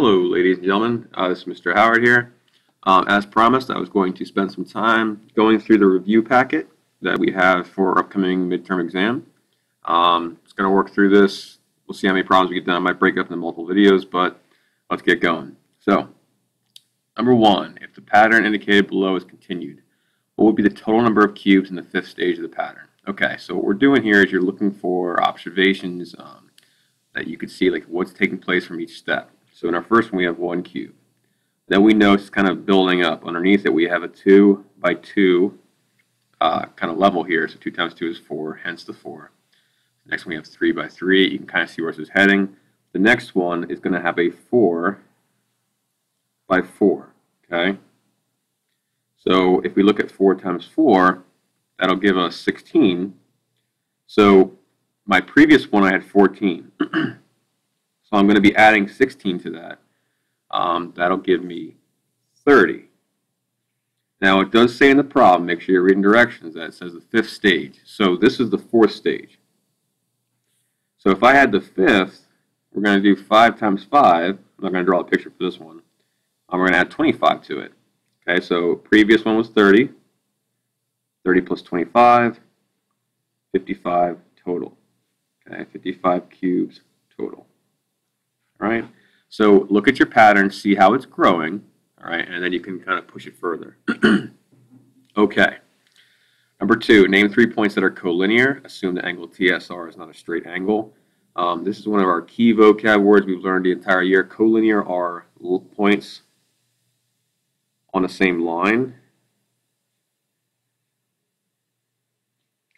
Hello, ladies and gentlemen. This is Mr. Howard here. As promised, I was going to spend some time going through the review packet that we have for our upcoming midterm exam. Just going to work through this. We'll see how many problems we get done. I might break up into multiple videos, but let's get going. So, number one, if the pattern indicated below is continued, what would be the total number of cubes in the fifth stage of the pattern? Okay, so what we're doing here is you're looking for observations that you could see, like what's taking place from each step. So in our first one, we have 1 cube. Then we know it's kind of building up. Underneath it, we have a 2 by 2 kind of level here. So 2 times 2 is 4, hence the 4. Next one, we have 3 by 3. You can kind of see where this is heading. The next one is going to have a 4 by 4. Okay. So if we look at 4 times 4, that'll give us 16. So my previous one, I had 14. So I'm going to be adding 16 to that. That'll give me 30. Now it does say in the problem, make sure you're reading directions, that it says the fifth stage. So this is the fourth stage. So if I had the fifth, we're going to do 5 times 5. I'm not going to draw a picture for this one. We're going to add 25 to it. Okay, so previous one was 30. 30 plus 25, 55 total. Okay, 55 cubes total. All right, so look at your pattern, see how it's growing, all right, and then you can kind of push it further. Okay, number 2, name 3 points that are collinear. Assume the angle TSR is not a straight angle. This is one of our key vocab words we've learned the entire year. Collinear are points on the same line.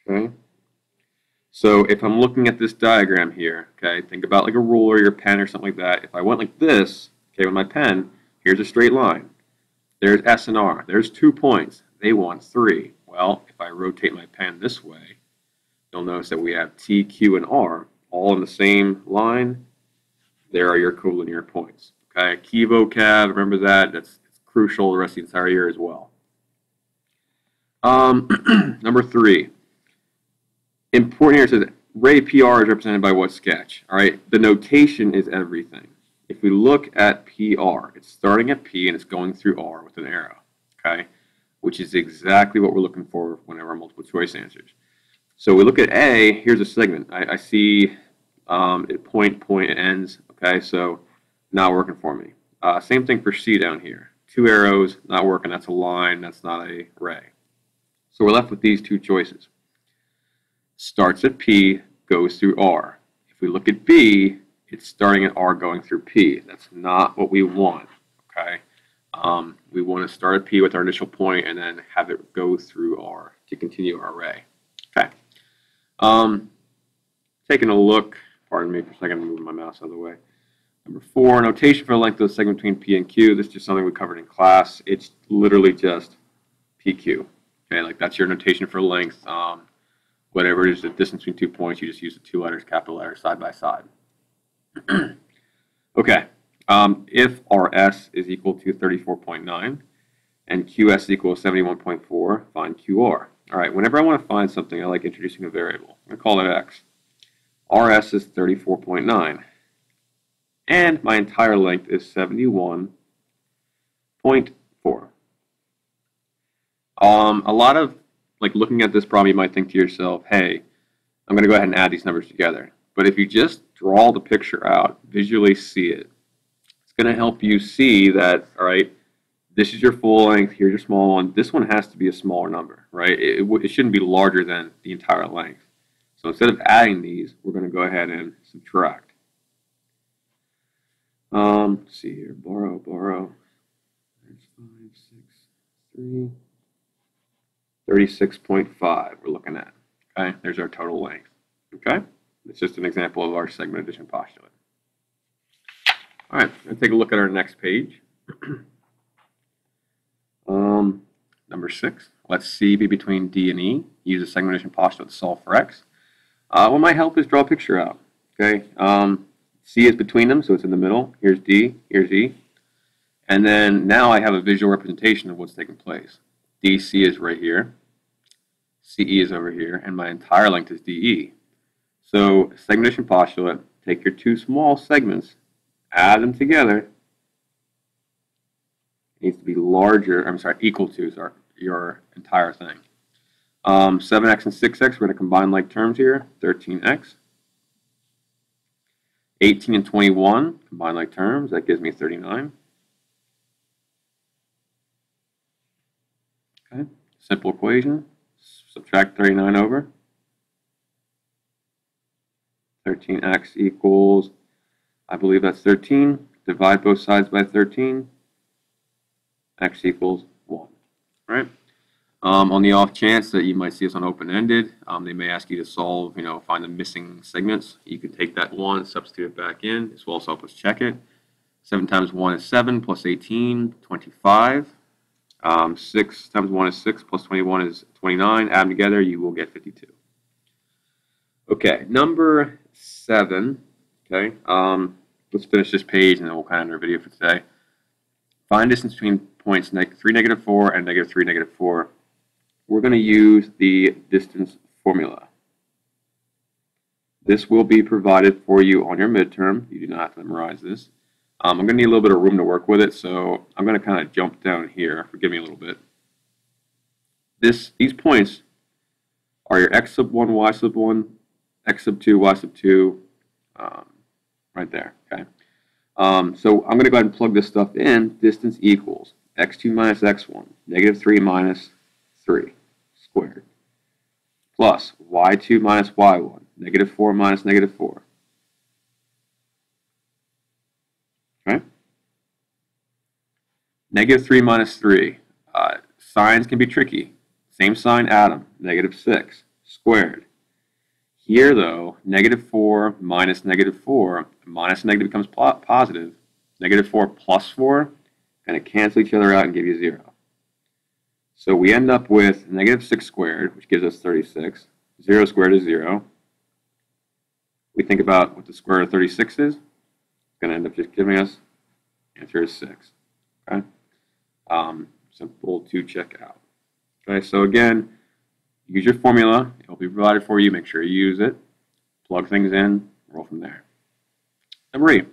Okay. So if I'm looking at this diagram here, okay, think about like a ruler, your pen, or something like that. If I went like this, okay, with my pen, here's a straight line. There's S and R. There's 2 points. They want 3. Well, if I rotate my pen this way, you'll notice that we have T, Q, and R all in the same line. There are your collinear points. Okay, key vocab, remember that. That's crucial the rest of the entire year as well. Number 3. Important here, it says ray PR is represented by what sketch? All right, the notation is everything. If we look at PR, it's starting at P and it's going through R with an arrow, okay, which is exactly what we're looking for whenever our multiple choice answers. So we look at A, here's a segment. I see it point, it ends, okay, so not working for me. Same thing for C down here. 2 arrows, not working, that's a line, that's not a ray. So we're left with these 2 choices. Starts at P, goes through R. If we look at B, it's starting at R going through P. That's not what we want, okay? We want to start at P with our initial point and then have it go through R to continue our array. Okay. Taking a look, pardon me for a second, I'm moving my mouse out of the way. Number 4, notation for the length of the segment between P and Q. This is just something we covered in class. It's literally just PQ. Okay, like that's your notation for length. Whatever it is, the distance between 2 points, you just use the 2 letters, capital letters, side by side. Okay, if RS is equal to 34.9 and QS equals 71.4, find QR. All right, whenever I want to find something, I like introducing a variable. I'm going to call it X. RS is 34.9, and my entire length is 71.4. A lot of like looking at this problem, you might think to yourself, hey, I'm going to go ahead and add these numbers together. But if you just draw the picture out, visually see it, it's going to help you see that, all right, this is your full length, here's your small one. This one has to be a smaller number, right? It shouldn't be larger than the entire length. So instead of adding these, we're going to go ahead and subtract. Let's see here, borrow. There's 5, 6, 3. 36.5 we're looking at. Okay, there's our total length. Okay, it's just an example of our segment addition postulate. All right, let's take a look at our next page. Number 6. Let C be between D and E. Use a segment addition postulate to solve for X. What might help is draw a picture out. Okay, C is between them, so it's in the middle. Here's D, here's E. And then now I have a visual representation of what's taking place. DC is right here. CE is over here, and my entire length is DE. So segment addition postulate, take your 2 small segments, add them together, It needs to be larger, I'm sorry, equal to your entire thing. 7x and 6x, we're going to combine like terms here, 13x. 18 and 21, combine like terms, that gives me 39. Okay, simple equation, subtract 39 over. 13x equals, I believe that's 13. Divide both sides by 13. X equals 1. All right. On the off chance that you might see this on open-ended, they may ask you to solve, find the missing segments. You can take that 1, substitute it back in. This will also help us check it. 7 times 1 is 7, plus 18, 25. 6 times 1 is 6, plus 21 is 29. Add them together, you will get 52. Okay, number 7. Okay, let's finish this page and then we'll kind of end our video for today. Find distance between points 3, -4 and -3, -4. We're going to use the distance formula. This will be provided for you on your midterm. You do not have to memorize this. I'm going to need a little bit of room to work with it, so I'm going to kind of jump down here. Forgive me a little bit. These points are your x sub 1, y sub 1, x sub 2, y sub 2, right there. Okay. So I'm going to go ahead and plug this stuff in. Distance equals x2 minus x1, -3 minus 3 squared, plus y2 minus y1, -4 minus -4. Okay? -3 minus 3. Signs can be tricky. Same sign, add them. -6 squared. Here, though, -4 minus -4, minus negative becomes positive. -4 plus 4 going to cancel each other out and give you 0. So we end up with -6 squared, which gives us 36. 0 squared is 0. We think about what the square root of 36 is. It's going to end up just giving us, the answer is 6. Okay? Simple to check out. Okay, so again, use your formula. It will be provided for you. Make sure you use it. Plug things in. Roll from there. Number 8.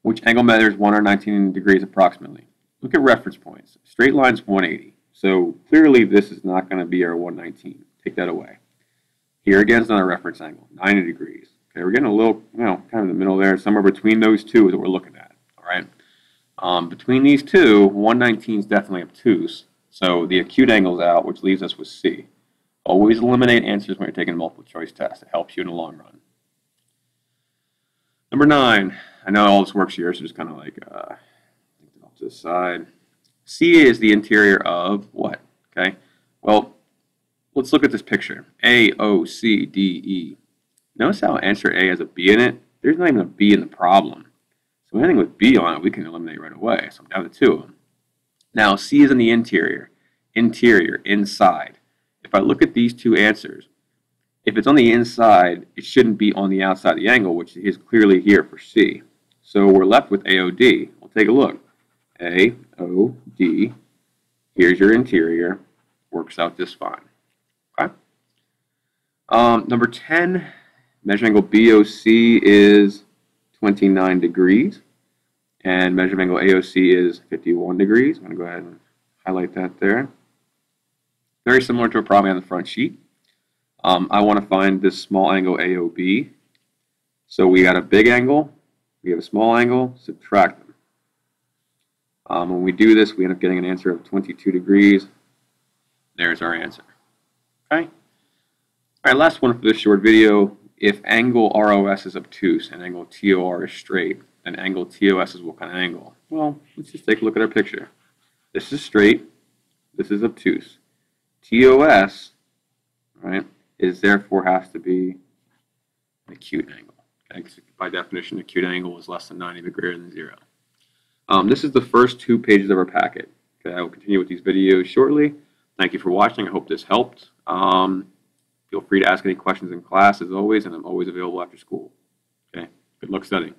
Which angle measures 119 degrees approximately? Look at reference points. Straight line's 180. So clearly this is not going to be our 119. Take that away. Here again is another reference angle, 90 degrees. Okay, we're getting a little, kind of in the middle there. Somewhere between those two is what we're looking at. All right. Between these two, 119 is definitely obtuse. So the acute angle's out, which leaves us with C. Always eliminate answers when you're taking a multiple choice test. It helps you in the long run. Number 9. I know all this works here, so just kind of like off to the side. C is the interior of what? Okay. Well, let's look at this picture. A, O, C, D, E. Notice how answer A has a B in it? There's not even a B in the problem. So anything with B on it, we can eliminate right away. So I'm down to 2 of them. Now, C is in the interior. Interior, inside. If I look at these two answers, if it's on the inside, it shouldn't be on the outside of the angle, which is clearly here for C. So we're left with AOD. We'll take a look. AOD. Here's your interior. Works out just fine. Okay. Number 10, measure angle BOC is 29 degrees. And measure angle AOC is 51 degrees. I'm going to go ahead and highlight that there. Very similar to a problem on the front sheet. I want to find this small angle AOB. So we got a big angle, we have a small angle, subtract them. When we do this, we end up getting an answer of 22 degrees. There's our answer. Okay? All right, last one for this short video. If angle ROS is obtuse and angle TOR is straight, then angle TOS is what kind of angle? Well, let's just take a look at our picture. This is straight, this is obtuse. TOS, right, is therefore has to be an acute angle. Okay? By definition, acute angle is less than 90 but greater than 0. This is the first 2 pages of our packet. Okay, I will continue with these videos shortly. Thank you for watching. I hope this helped. Feel free to ask any questions in class as always, and I'm always available after school. Okay, good luck studying.